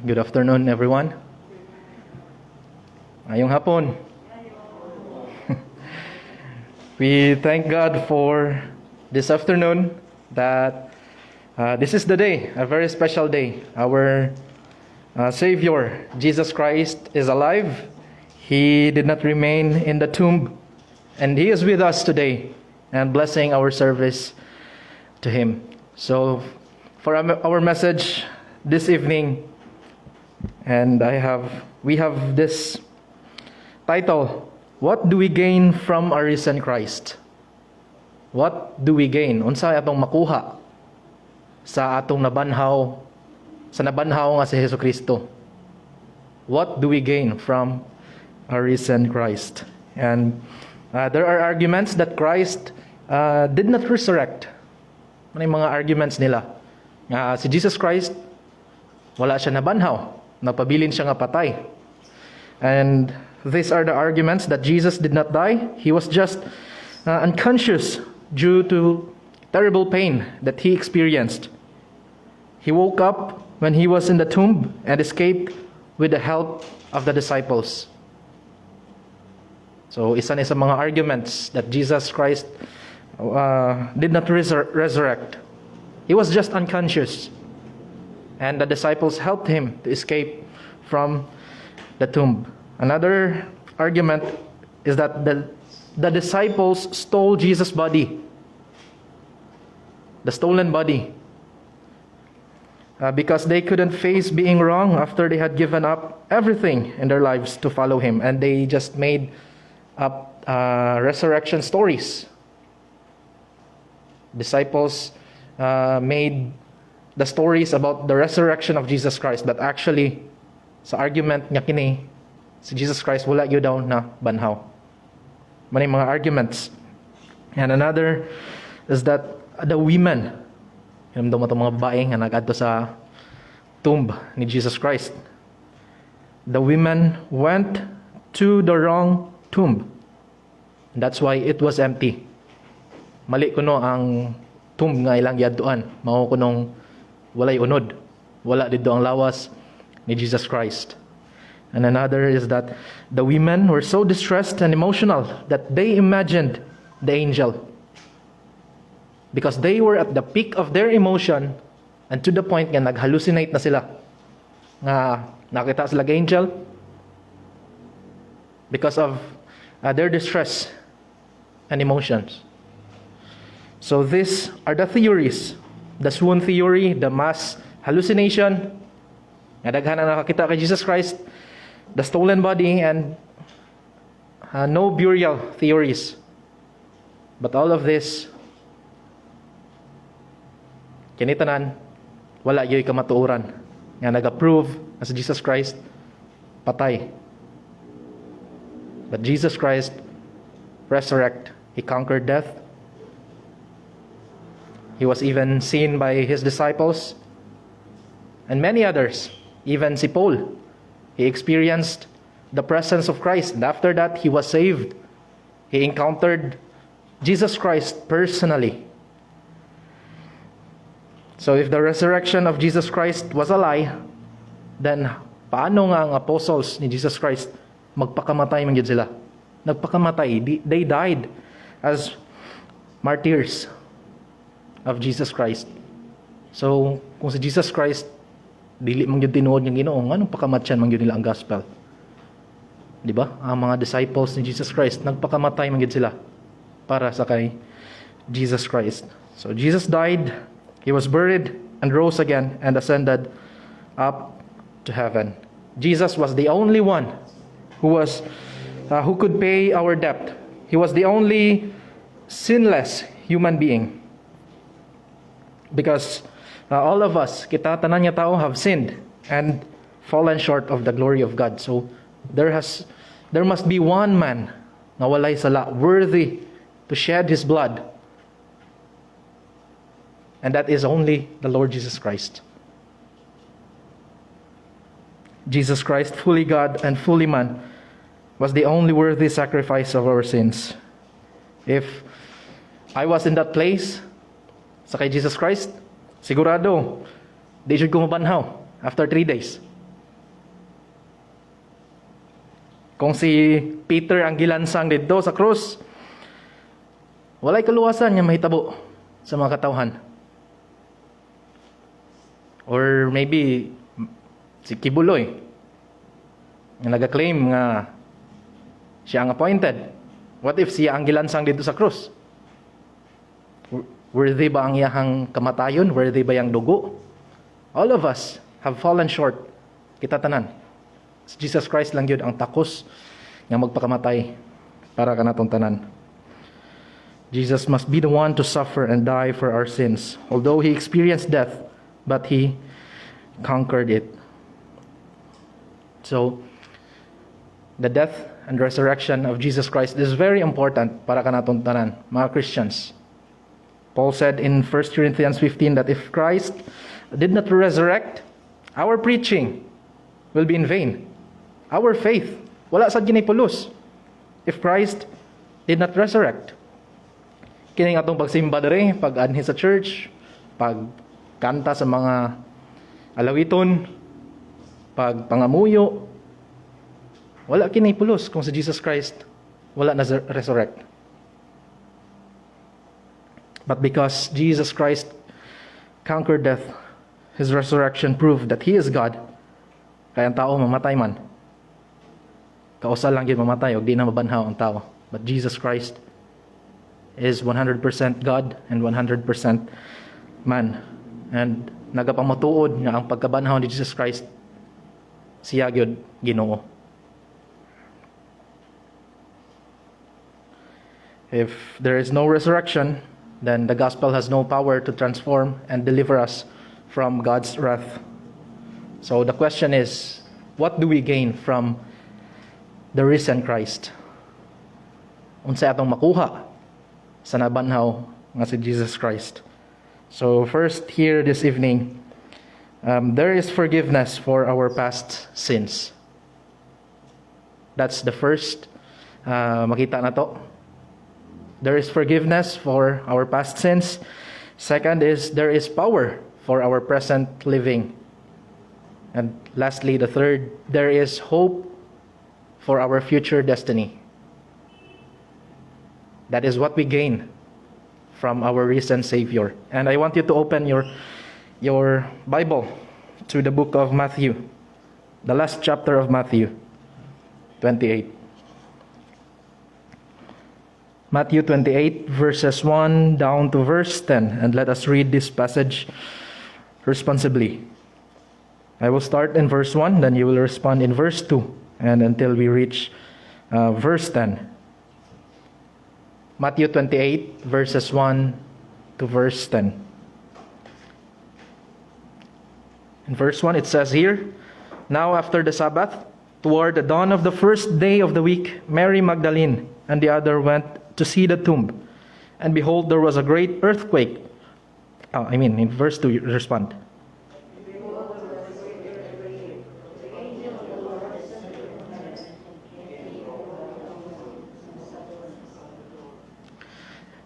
Good afternoon, everyone. Ngayong hapon. We thank God for this afternoon that this is the day, a very special day. Our Savior, Jesus Christ, is alive. He did not remain in the tomb, and He is with us today and blessing our service to Him. So, for our message this evening, and we have this title, What do we gain from our risen Christ? What do we gain? Unsa atong makuha sa atong nabanhaw, sa nabanhaw nga si Jesucristo? What do we gain from our risen Christ? And there are arguments that Christ did not resurrect. Ano yung mga arguments nila? Si Jesus Christ, wala siya nabanhaw. Napabilin siya nga patay. And these are the arguments that Jesus did not die. He was just unconscious due to terrible pain that He experienced. He woke up when He was in the tomb and escaped with the help of the disciples. So, isa na sa mga arguments that Jesus Christ did not resurrect. He was just unconscious. And the disciples helped Him to escape from the tomb. Another argument is that the disciples stole Jesus' body. The stolen body. Because they couldn't face being wrong after they had given up everything in their lives to follow Him. And they just made up resurrection stories. Disciples made the stories about the resurrection of Jesus Christ, but actually, sa argument nga kini, si Jesus Christ wala gyud daw na banhaw. Many mga arguments. And another is that the women, yun daw mo itong mga babae nga nag-adto sa tomb ni Jesus Christ. The women went to the wrong tomb. That's why it was empty. Mali kuno ang tomb nga ilang giadtuan. Mao kunong walay unod. Wala dito ang lawas ni Jesus Christ. And another is that the women were so distressed and emotional that they imagined the angel. Because they were at the peak of their emotion and to the point nga nag-hallucinate na sila. Nga nakita sila ng angel because of their distress and emotions. So these are the theories. The swoon theory, the mass hallucination, nga daghan ang nakakita kay Jesus Christ, the stolen body, and no burial theories. But all of this, kinitanan, wala yo'y kamatuoran nga nag-approve as Jesus Christ patay. But Jesus Christ resurrect. He conquered death. He was even seen by His disciples and many others, even si Paul. He experienced the presence of Christ, and after that, he was saved. He encountered Jesus Christ personally. So if the resurrection of Jesus Christ was a lie, then paano nga ang apostles ni Jesus Christ magpakamatay man gyud sila? Nagpakamatay. They died as martyrs of Jesus Christ. So, kung si Jesus Christ dili man gyud tinuod nga Ginoo, anong pakamatyan man gyud nila ang gospel? Di ba? Ang mga disciples ni Jesus Christ nagpakamatay man gyud sila para sa kay Jesus Christ. So Jesus died, He was buried and rose again and ascended up to heaven. Jesus was the only one who could pay our debt. He was the only sinless human being. Because all of us, kita tanan nga tao, have sinned and fallen short of the glory of God. So there must be one man na walay sala, worthy to shed His blood. And that is only the Lord Jesus Christ. Jesus Christ, fully God and fully man, was the only worthy sacrifice of our sins. If I was in that place, sa kay Jesus Christ, sigurado, di jud ko mabanhaw after 3 days. Kung si Peter ang gilansang dito sa krus, walay kaluwasan nga mahitabo sa mga katawhan. Or maybe si Kibuloy, nga nag-claim nga siya ang appointed. What if siya ang gilansang dito sa krus? Worthy ba ang iyahang kamatayon? Worthy ba yung dugo? All of us have fallen short. Kita tanan. Jesus Christ lang yun ang takos nga magpakamatay para kanatong tanan. Jesus must be the one to suffer and die for our sins. Although He experienced death, but He conquered it. So, the death and resurrection of Jesus Christ is very important para kanatong tanan, mga Christians. Paul said in 1 Corinthians 15 that if Christ did not resurrect, our preaching will be in vain. Our faith, wala sad ginipulos. If Christ did not resurrect. Kini atong pagsimba dere, pag-anhi sa church, pagkanta sa mga alawiton, pagpangamuyo, wala kini pulos kung si Jesus Christ wala na resurrect. But because Jesus Christ conquered death, His resurrection proved that He is God. Kaya ang tao mamatay man. Kausal lang yun mamatay, o di na mabanhaw ang tao. But Jesus Christ is 100% God and 100% man. And nagapamatuod nga ang pagkabanhaw ni Jesus Christ siya gyud Ginoo. If there is no resurrection, then the gospel has no power to transform and deliver us from God's wrath. So the question is, what do we gain from the risen Christ? Unsa atong makuha sa nabanhaw nga si Jesus Christ? So first here this evening, there is forgiveness for our past sins. That's the first makita na to. There is forgiveness for our past sins. Second is there is power for our present living. And lastly, the third, there is hope for our future destiny. That is what we gain from our risen Savior. And I want you to open your Bible to the book of Matthew, the last chapter of Matthew 28. Matthew 28, verses 1 down to verse 10. And let us read this passage responsibly. I will start in verse 1, then you will respond in verse 2, and until we reach verse 10. Matthew 28, verses 1 to verse 10. In verse 1, it says here, "Now after the Sabbath, toward the dawn of the first day of the week, Mary Magdalene and the other went to see the tomb. And behold, there was a great earthquake." In verse 2, you respond.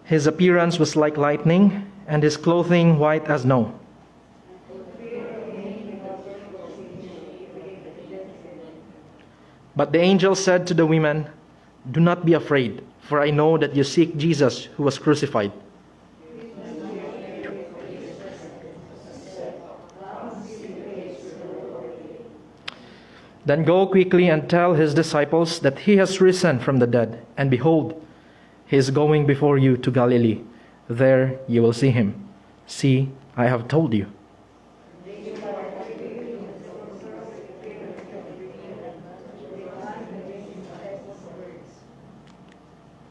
His appearance was like lightning, and his clothing white as snow. But the angel said to the women, "Do not be afraid, for I know that you seek Jesus who was crucified. Then go quickly and tell his disciples that he has risen from the dead, and behold, he is going before you to Galilee. There you will see him. See, I have told you."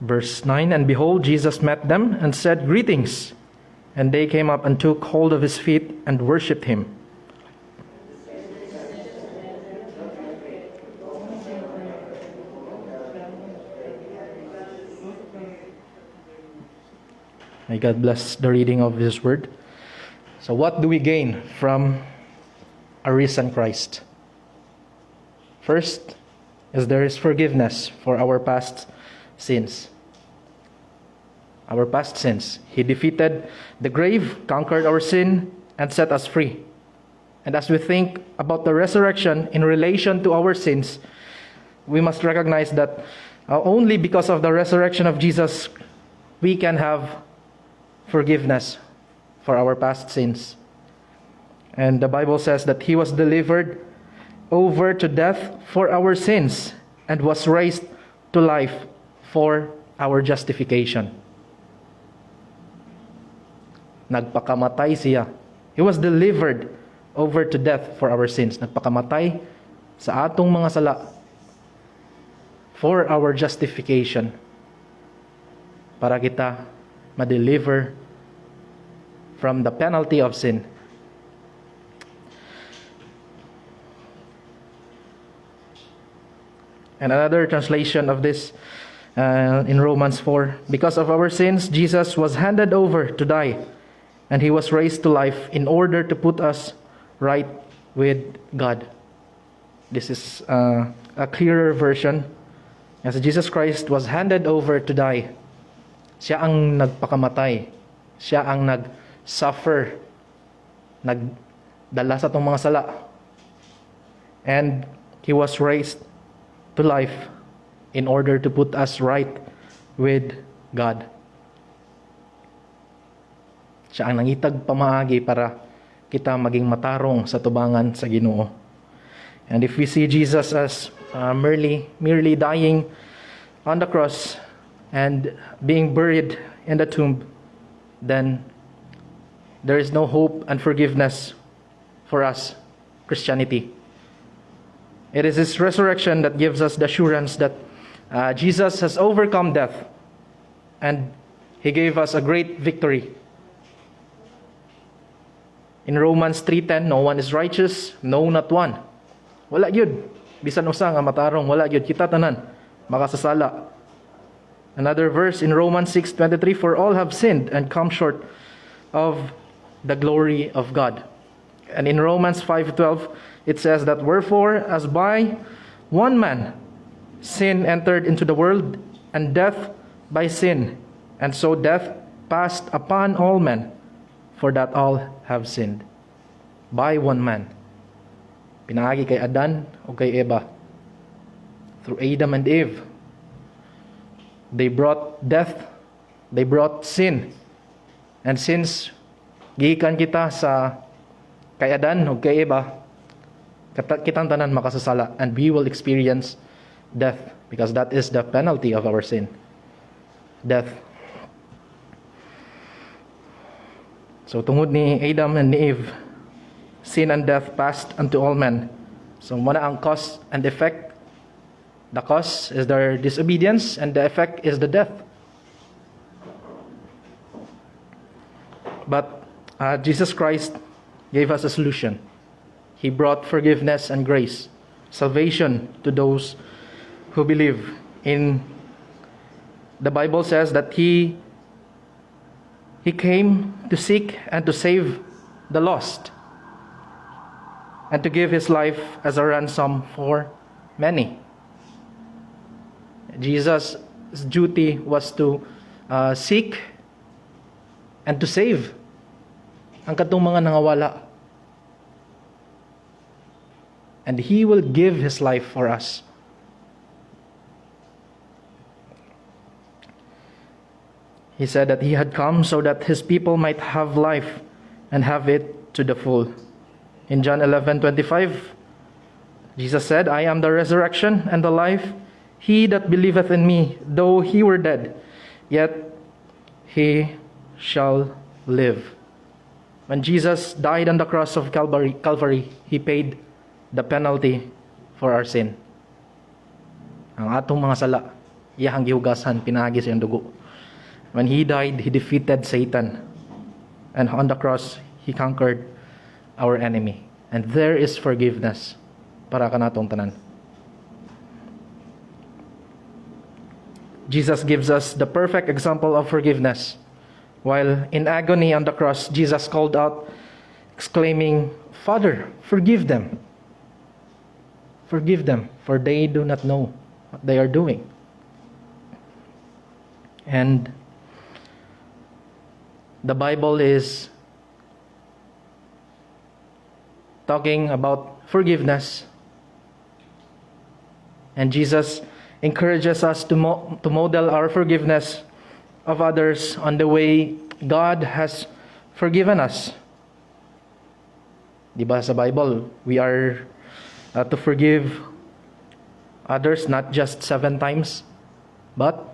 Verse 9, "And behold, Jesus met them and said, 'Greetings.' And they came up and took hold of his feet and worshipped him. May God bless the reading of His word. So what do we gain from a risen Christ? First is there is forgiveness for our past sins. Our past sins. He defeated the grave, conquered our sin, and set us free. And as we think about the resurrection in relation to our sins, we must recognize that only because of the resurrection of Jesus, we can have forgiveness for our past sins. And the Bible says that He was delivered over to death for our sins and was raised to life for our justification. Nagpakamatay siya. He was delivered over to death for our sins. Nagpakamatay sa atong mga sala for our justification. Para kita ma-deliver from the penalty of sin. And another translation of this in Romans 4, because of our sins, Jesus was handed over to die, and He was raised to life in order to put us right with God. This is a clearer version. As Jesus Christ was handed over to die, Siya ang nagpakamatay. Siya ang nag-suffer, nagdala sa itong mga sala. And He was raised to life in order to put us right with God. Siya ang nangitag pamaagi para kita maging matarong sa tubangan sa Ginoo. And if we see Jesus as merely dying on the cross and being buried in the tomb, then there is no hope and forgiveness for us, Christianity. It is His resurrection that gives us the assurance that Jesus has overcome death, and He gave us a great victory. In Romans 3:10, no one is righteous, no, not one. Wala gyud. Bisan usa nga matarong, wala gyud kita tanan makasasala. Another verse in Romans 6:23, for all have sinned and come short of the glory of God. And in Romans 5:12, it says that wherefore, as by one man sin entered into the world, and death by sin, and so death passed upon all men, for that all have sinned. By one man. Pinaagi kay Adan o kay Eva. Through Adam and Eve. They brought death. They brought sin. And since gikan kita sa kay Adan o kay Eva, kitang tanan makasasala, and we will experience death, because that is the penalty of our sin. Death. So tungod ni Adam and ni Eve, sin and death passed unto all men. So muna ang cause and effect. The cause is their disobedience, and the effect is the death. But Jesus Christ gave us a solution. He brought forgiveness and grace, salvation to those who believe. In the Bible says that He came to seek and to save the lost, and to give His life as a ransom for many. Jesus' duty was to seek and to save ang katong mga nangawala. And He will give His life for us. He said that He had come so that His people might have life and have it to the full. In John 11:25, Jesus said, I am the resurrection and the life. He that believeth in me, though he were dead, yet he shall live. When Jesus died on the cross of Calvary, He paid the penalty for our sin. Ang atong mga sala, iyang gihugasan, pinagi sa iyang dugo. When He died, He defeated Satan. And on the cross, He conquered our enemy. And there is forgiveness para kanatong tanan. Jesus gives us the perfect example of forgiveness. While in agony on the cross, Jesus called out, exclaiming, Father, forgive them. Forgive them, for they do not know what they are doing. And the Bible is talking about forgiveness And Jesus encourages us to model our forgiveness of others on the way God has forgiven us. Di ba sa Bible, we are to forgive others not just 7 times, but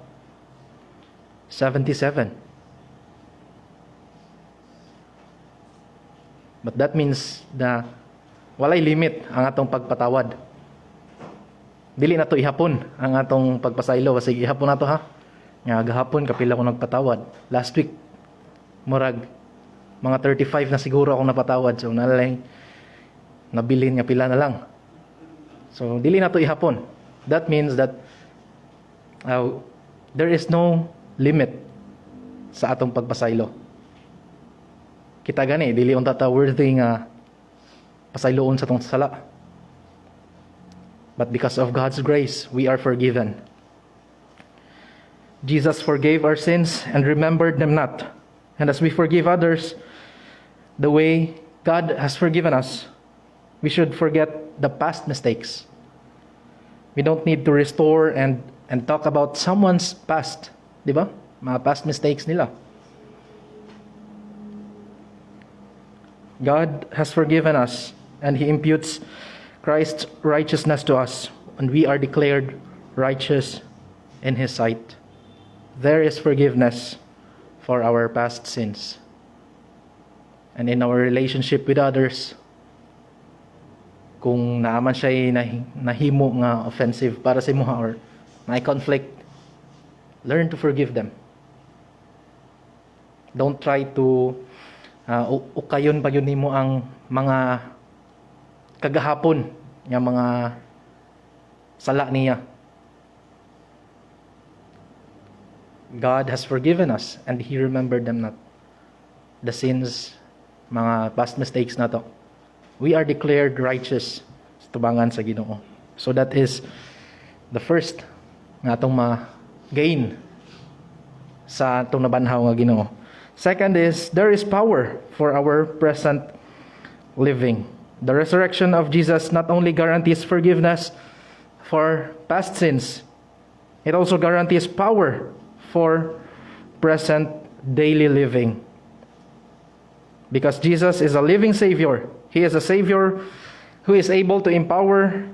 77. But that means na walay limit ang atong pagpatawad. Dili na to ihapon ang atong pagpasaylo. Sige, ihapon na to ha. Nga gahapon kapila ko nagpatawad. Last week, murag mga 35 na siguro akong napatawad. So nalang nabilin nga pila na lang. So dili na to ihapon. That means that there is no limit sa atong pagpasaylo. Kita gani, dili unta ta worthy nga pasayloon sa tong sala. But because of God's grace, we are forgiven. Jesus forgave our sins and remembered them not. And as we forgive others, the way God has forgiven us, we should forget the past mistakes. We don't need to restore and talk about someone's past. Di ba? Mga past mistakes nila. God has forgiven us, and He imputes Christ's righteousness to us, and we are declared righteous in His sight. There is forgiveness for our past sins. And in our relationship with others, kung naaman siya nahimo nga offensive para sa imuha or may conflict, learn to forgive them. Don't try to ukayon pa yun nimo ang mga kagahapon nga mga sala niya. God has forgiven us and He remembered them not. The sins, mga past mistakes na to. We are declared righteous sa tubangan sa Ginoo. So that is the first nga atong ma-gain sa atong nabanhaw nga Ginoo. Second is, there is power for our present living. The resurrection of Jesus not only guarantees forgiveness for past sins, it also guarantees power for present daily living. Because Jesus is a living Savior. He is a Savior who is able to empower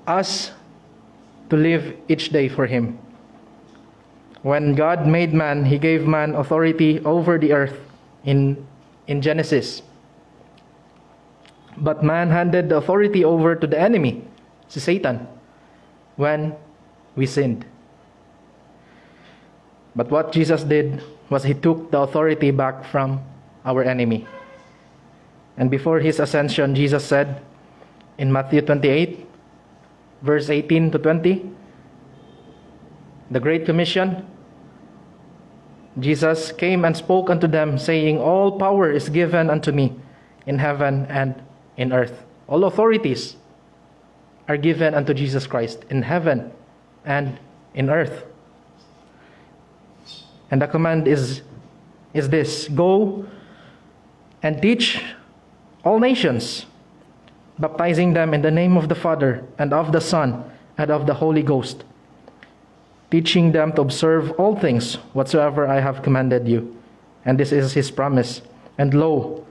us to live each day for Him. When God made man, He gave man authority over the earth in Genesis. But man handed the authority over to the enemy, si Satan, when we sinned. But what Jesus did was He took the authority back from our enemy. And before His ascension, Jesus said in Matthew 28, verse 18 to 20, the Great Commission, Jesus came and spoke unto them, saying, all power is given unto me in heaven and in earth. All authorities are given unto Jesus Christ in heaven and in earth. And the command is this: go and teach all nations, baptizing them in the name of the Father and of the Son and of the Holy Ghost, teaching them to observe all things whatsoever I have commanded you. And this is His promise. And lo,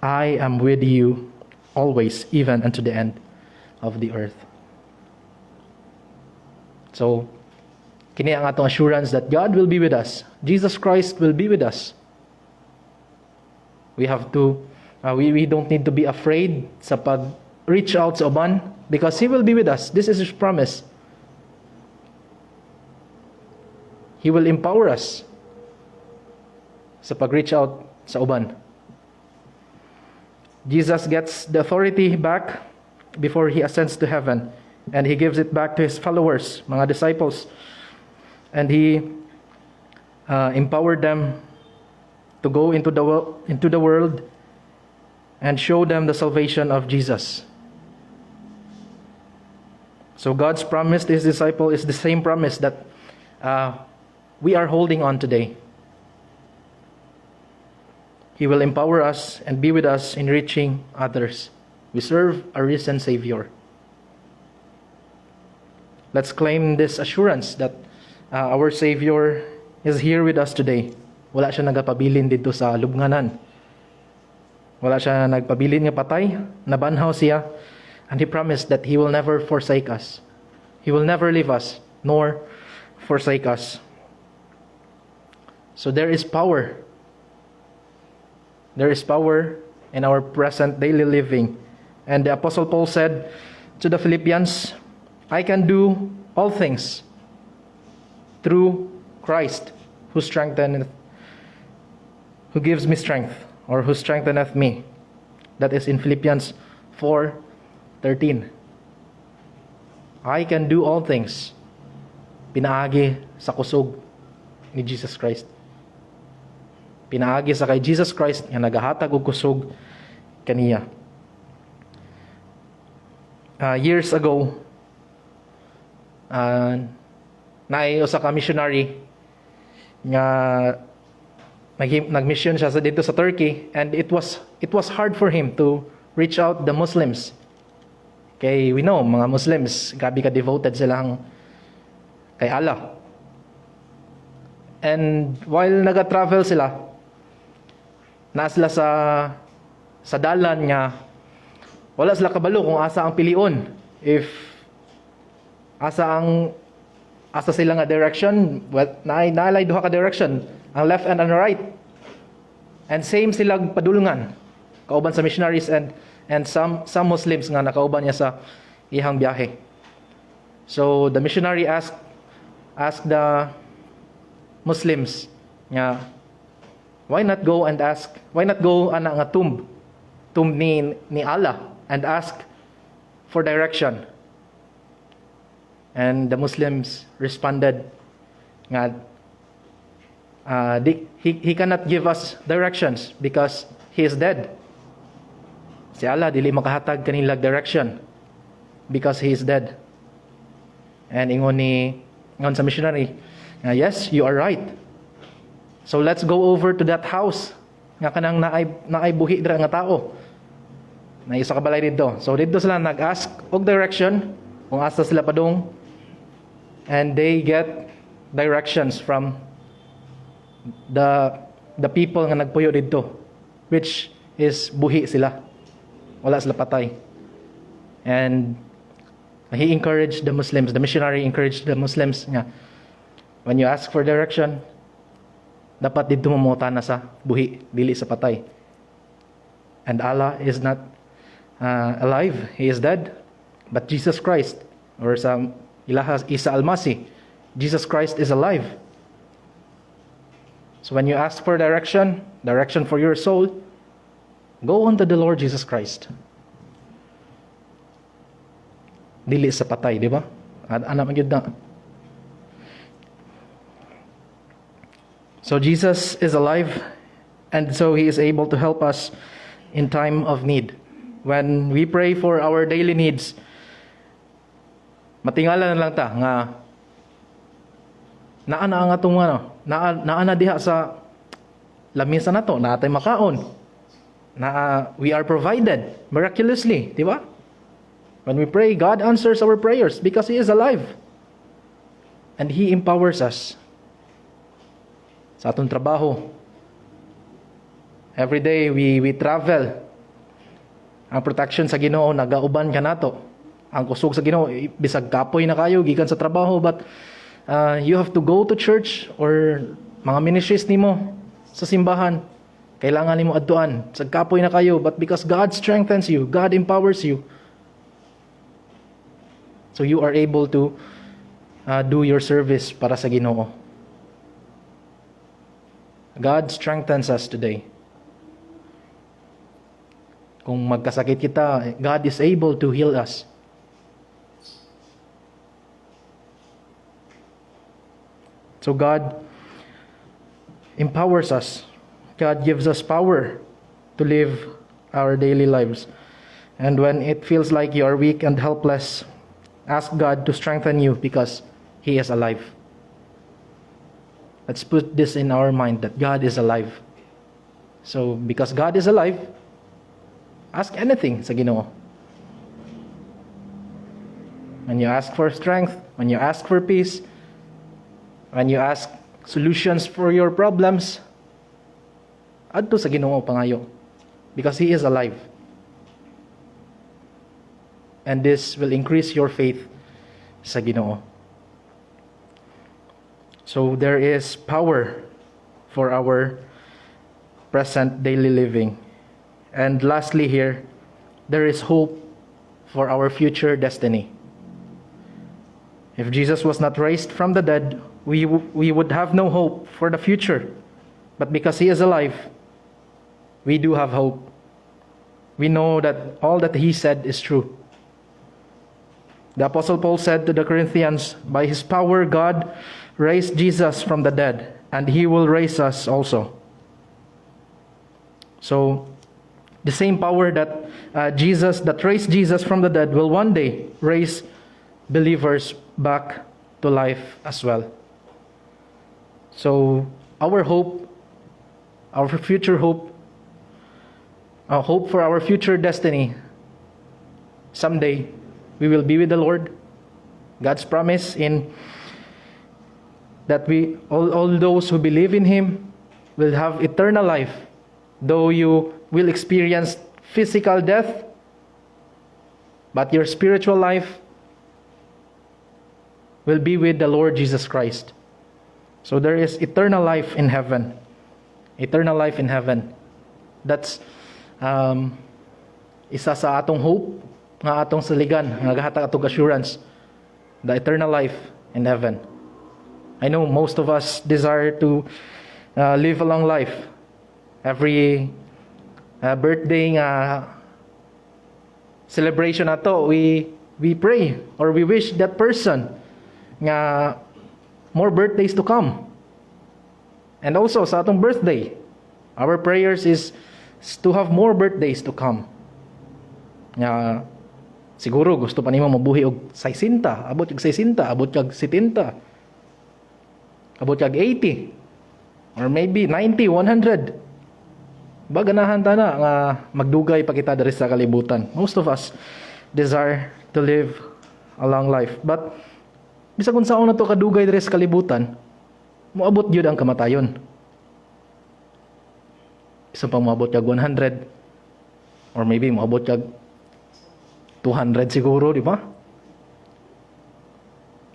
I am with you always, even unto the end of the earth. So, kini ang atong assurance that God will be with us. Jesus Christ will be with us. We have to, we don't need to be afraid sa pag-reach out sa uban because He will be with us. This is His promise. He will empower us sa pag-reach out sa uban. Jesus gets the authority back before He ascends to heaven, and He gives it back to His followers, mga disciples. And He empowered them to go into the world and show them the salvation of Jesus. So God's promise to His disciple is the same promise that we are holding on today. He will empower us and be with us in reaching others. We serve a risen Savior. Let's claim this assurance that our Savior is here with us today. Wala siya nagapabilin dito sa lubnganan. Wala siya nagpabilin nga patay, nabanhaw siya, and He promised that He will never forsake us. He will never leave us, nor forsake us. So there is power. There is power in our present daily living. And the Apostle Paul said to the Philippians, I can do all things through Christ who gives me strength, or who strengtheneth me. That is in Philippians 4:13. I can do all things. Pinaagi sa kusog ni Jesus Christ. Pinaagi sa kay Jesus Christ nga nagahatag og kusog kaniya. Years ago, naay usa ka missionary nga nag-mission siya dito sa Turkey, and it was hard for him to reach out the Muslims. Kay we know mga Muslims gabi ka devoted silang kay Allah. And while naga-travel sila, na sila sa dalan nga wala sila kabalo kung asa ang pilion, if asa sila nga direction, naalay duha ka direction, ang left and ang right, and same silang padulungan kauban sa missionaries and some Muslims nga nakauban niya sa ihang biyahe. So the missionary asked the Muslims nga, why not go ana nga tomb ni Allah and ask for direction? And the Muslims responded nga he cannot give us directions because he is dead. Si Allah dili makahatag kanilang direction because he is dead. And ingon sa missionary, yes, you are right. So let's go over to that house nga kanang naay buhi dira nga tao. Na isa ka balay dito. So dito sila nag-ask og direction kung asa sila padung, and they get directions from the people nga nagpuyo dito, which is buhi sila. Wala sila patay. And he encouraged the Muslims, the missionary encouraged the Muslims nga, when you ask for direction, dapat dito mamuta na sa buhi, dili sa patay. And Allah is not alive, He is dead. But Jesus Christ, or sa Ilaha Isa Al-Masih, Jesus Christ is alive. So when you ask for direction for your soul, go unto the Lord Jesus Christ. Dili sa patay, di ba? Anak magyud na. So Jesus is alive, and so He is able to help us in time of need. When we pray for our daily needs, matingala na lang ta nga naa ang atong naa diha sa lamisa nato, natay makaon. We are provided miraculously, di ba? When we pray, God answers our prayers because He is alive. And He empowers us. Sa atong trabaho, every day we travel. Ang protection sa Ginoo nagauban ka nato. Ang kusog sa Ginoo bisag kapoy na kayo gikan sa trabaho, but you have to go to church or mga ministries nimo sa simbahan. Kailangan nimo adtuan. Sa kapoy na kayo, but because God strengthens you, God empowers you, so you are able to do your service para sa Ginoo. God strengthens us today. Kung magkasakit kita, God is able to heal us. So God empowers us. God gives us power to live our daily lives. And when it feels like you are weak and helpless, ask God to strengthen you because He is alive. Let's put this in our mind that God is alive. So because God is alive, ask anything sa Ginoo. When you ask for strength, when you ask for peace, when you ask solutions for your problems, adto sa Ginoo pangayo, because He is alive. And this will increase your faith sa Ginoo. So there is power for our present daily living. And lastly here, there is hope for our future destiny. If Jesus was not raised from the dead, we would have no hope for the future. But because He is alive, we do have hope. We know that all that He said is true. The Apostle Paul said to the Corinthians, by His power God raised Jesus from the dead, and He will raise us also. So, the same power that raised Jesus from the dead will one day raise believers back to life as well. So, our hope, our future hope, our hope for our future destiny, someday we will be with the Lord. God's promise in that all those who believe in Him will have eternal life, though you will experience physical death, but your spiritual life will be with the Lord Jesus Christ. So there is eternal life in heaven. Eternal life in heaven. That's isa sa atong hope, nga atong saligan, nga gahatag atong assurance, the eternal life in heaven. I know most of us desire to live a long life. Every birthday celebration ato, we pray or we wish that person nga more birthdays to come. And also sa atong birthday, our prayers is to have more birthdays to come. Nga siguro gusto pa nimo mabuhi og 60, abot og 60, abot og 70, abot og 80, or maybe 90, 100. Baganahan ta na nga magdugay pa kita diri sa kalibutan. Most of us desire to live a long life. But bisag kung saan na to kadugay diri sa kalibutan, moabot gyud ang kamatayon. Isa pa moabot kag 100, or maybe moabot kag 200 siguro, di ba?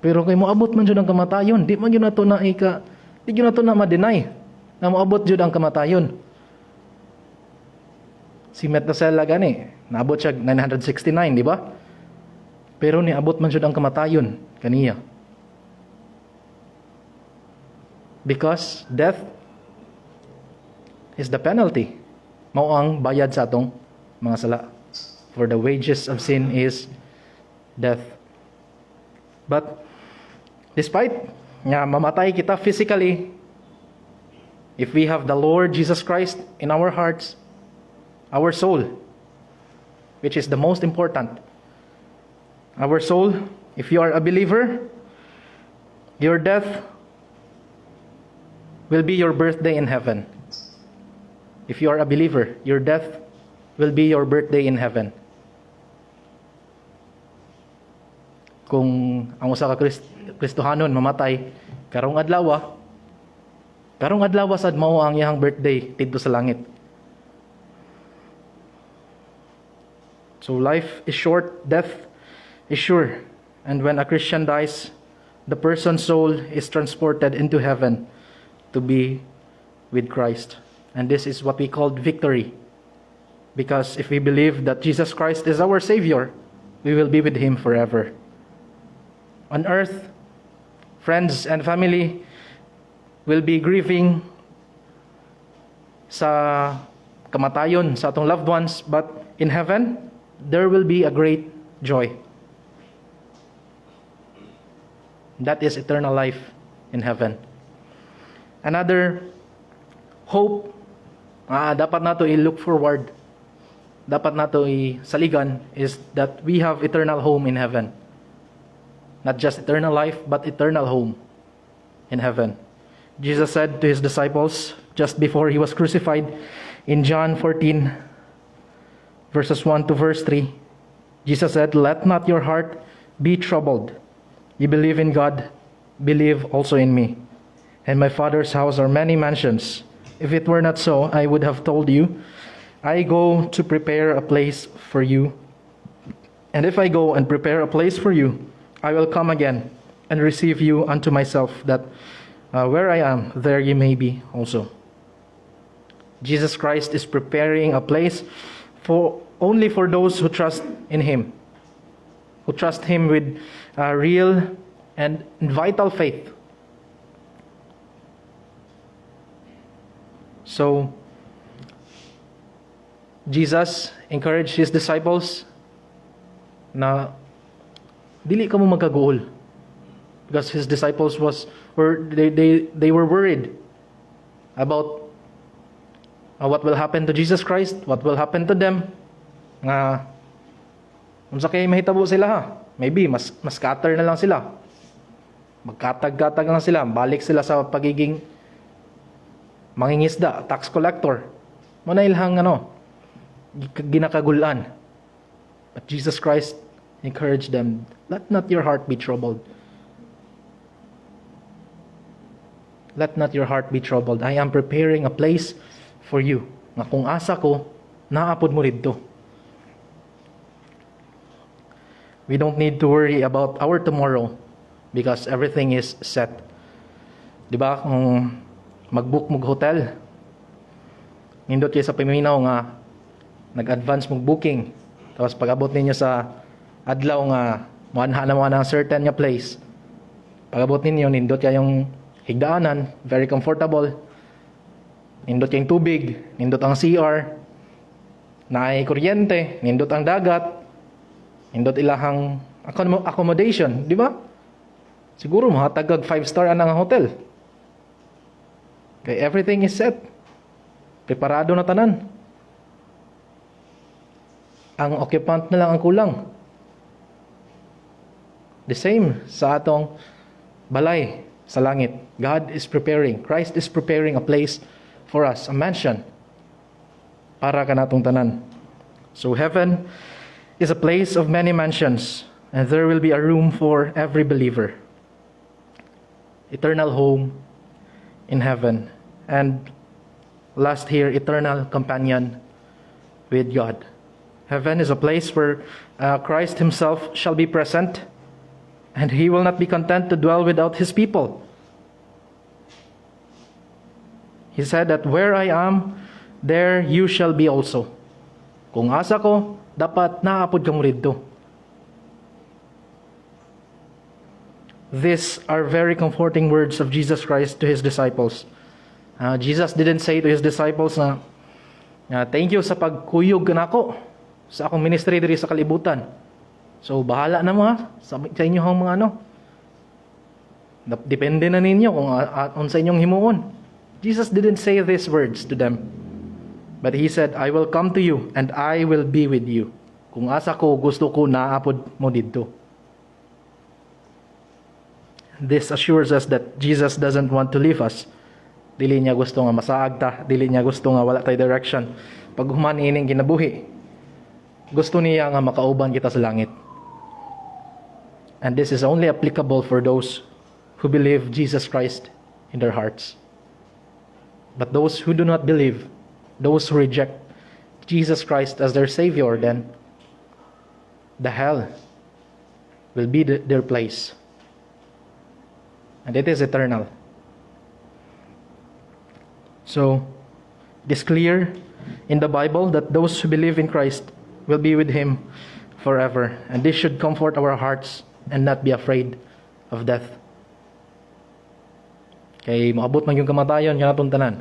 Pero kay moabot man jud ang kamatayon, di man gyud nato na di gyud nato na ma-deny na moabot jud ang kamatayon. Si Methuselah gani, naabot siya 969, di ba? Pero niabot man jud ang kamatayon kaniya. Because death is the penalty. Mao ang bayad sa atong mga sala. For the wages of sin is death. But despite nga mamatay kita physically, if we have the Lord Jesus Christ in our hearts, our soul, which is the most important, our soul, if you are a believer, your death will be your birthday in heaven. If you are a believer, your death will be your birthday in heaven. Kung ang usa ka Kristohanon mamatay karong adlaw sad mao ang iyang birthday didto sa langit. So life is short, death is sure. And when a Christian dies, the person's soul is transported into heaven to be with Christ. And this is what we call victory. Because if we believe that Jesus Christ is our Savior, we will be with Him forever. On earth, friends and family will be grieving sa kamatayon sa atong loved ones, but in heaven, there will be a great joy. That is eternal life in heaven. Another hope dapat nato i-look forward, dapat nato i-saligan, is that we have eternal home in heaven. Not just eternal life, but eternal home in heaven. Jesus said to His disciples just before He was crucified in John 14, verses 1 to verse 3, Jesus said, "Let not your heart be troubled. you believe in God, believe also in me. In my Father's house are many mansions. If it were not so, I would have told you, I go to prepare a place for you. And if I go and prepare a place for you, I will come again and receive you unto myself, that where I am, there ye may be also. Jesus Christ is preparing a place only for those who trust in Him, who trust Him with real and vital faith. So, Jesus encouraged His disciples na dili ka mo magkagool, because His disciples they were worried about what will happen to Jesus Christ, what will happen to them. Nga unsa kay mahitabo sila ha? Maybe mas scatter na lang sila. Magkatag-katag lang sila, balik sila sa pagiging mangingisda, tax collector. Muna ilhang ginakagulan. But Jesus Christ encouraged them, let not your heart be troubled. Let not your heart be troubled. I am preparing a place for you. Nga kung asa ko, naapod mo dito. We don't need to worry about our tomorrow because everything is set. Di ba? Kung mag-book mong hotel, nindot kayo sa paminaw nga nag-advance mong booking. Tapos pag-abot ninyo sa adlaw nga muanha na mo ng certain nga place. Pag-abot ninyo, nindot kayong higdaanan, very comfortable. Nindot kayong tubig, nindot ang CR, naay kuryente, nindot ang dagat, nindot ilahang accommodation, di ba? Siguro mga tagag 5-star anang hotel. Okay, everything is set. Preparado na tanan. Ang occupant na lang ang kulang. The same sa atong balay sa langit. God is preparing, Christ is preparing a place for us, a mansion para kanatong tanan. So heaven is a place of many mansions, and there will be a room for every believer. Eternal home in heaven. And last here, eternal companion with God. Heaven is a place where Christ Himself shall be present, and He will not be content to dwell without His people. He said that where I am, there you shall be also. Kung asa ko, dapat naapod ka mo dito. These are very comforting words of Jesus Christ to His disciples. Jesus didn't say to His disciples na, thank you sa pagkuyog nako sa akong ministry diri sa kalibutan. So, bahala na mo sa inyo ang mga depende na ninyo kung sa inyong himuon. Jesus didn't say these words to them. But He said, I will come to you and I will be with you. Kung asa ko, gusto ko, naapod mo dito. This assures us that Jesus doesn't want to leave us. Dili niya gusto nga masaag ta, dili niya gusto nga wala tay direction. Pag human ining kinabuhi, gusto niya nga makauban kita sa langit. And this is only applicable for those who believe Jesus Christ in their hearts. But those who do not believe, those who reject Jesus Christ as their Savior, then the hell will be their place. And it is eternal. So, it is clear in the Bible that those who believe in Christ will be with Him forever. And this should comfort our hearts and not be afraid of death. Kay maabot man yung kamatayon kanatong tanan.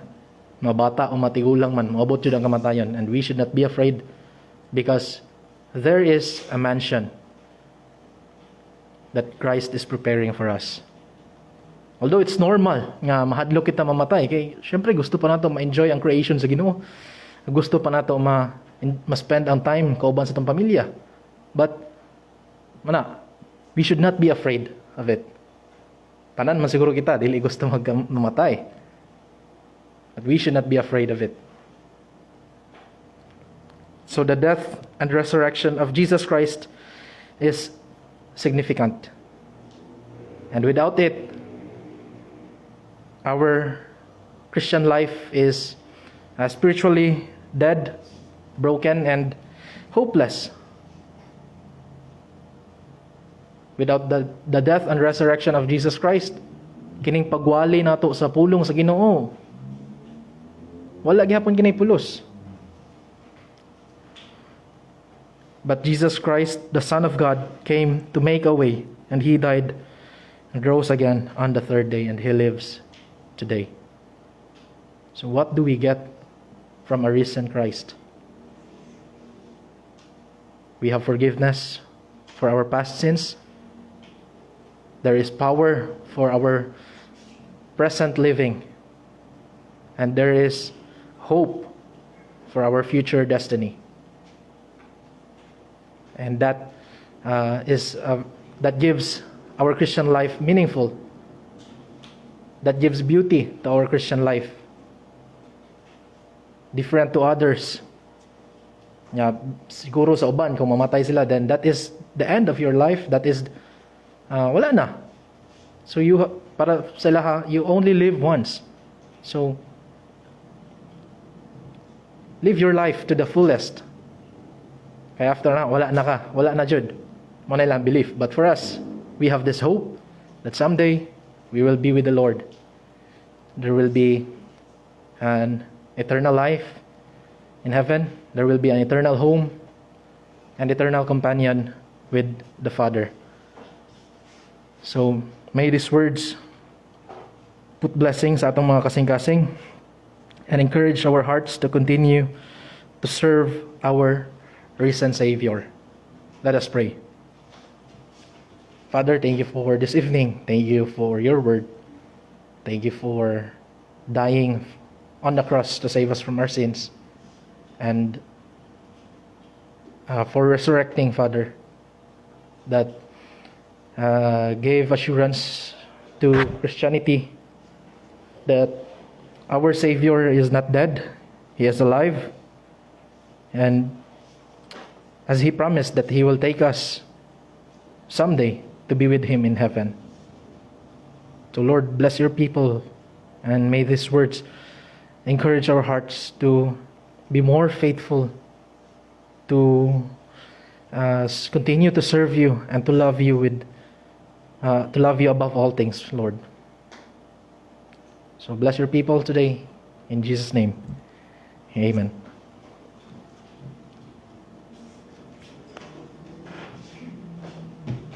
Mabata o matigulang man, maabot yun ang kamatayon. And we should not be afraid because there is a mansion that Christ is preparing for us. Although it's normal nga mahadlok kita mamatay, kay syempre gusto pa nato ma-enjoy ang creation sa Ginoo. Gusto pa nato ma-spend ang time kauban sa tong pamilya. But we should not be afraid of it. Tanan man siguro kita dili gusto mamatay. But we should not be afraid of it. So the death and resurrection of Jesus Christ is significant. And without it, our Christian life is spiritually dead, broken, and hopeless. Without the death and resurrection of Jesus Christ, kining pagwali nato sa pulong sa Ginoo, wala gyapon kinay pulos. But Jesus Christ, the Son of God, came to make a way, and He died and rose again on the third day, and He lives today. So what do we get from a risen Christ? We have forgiveness for our past sins. There is power for our present living. And there is hope for our future destiny. And that gives our Christian life meaningful. That gives beauty to our Christian life. Different to others. Siguro sa uban, kung mamatay sila, then that is the end of your life. That is, wala na. So para sa lahat, you only live once. So, live your life to the fullest. Kaya after na, wala na jud. Muna lang belief. But for us, we have this hope that someday we will be with the Lord. There will be an eternal life in heaven. There will be an eternal home and eternal companion with the Father. So, may these words put blessings sa atong mga kasing-kasing and encourage our hearts to continue to serve our risen Savior. Let us pray. Father, thank you for this evening. Thank you for your word. Thank you for dying on the cross to save us from our sins. And for resurrecting, Father, that gave assurance to Christianity that our Savior is not dead. He is alive. And as He promised that He will take us someday to be with Him in heaven. So Lord, bless your people, and may these words encourage our hearts to be more faithful, to continue to serve you and to love you above all things, Lord. So bless your people today, in Jesus' name. Amen.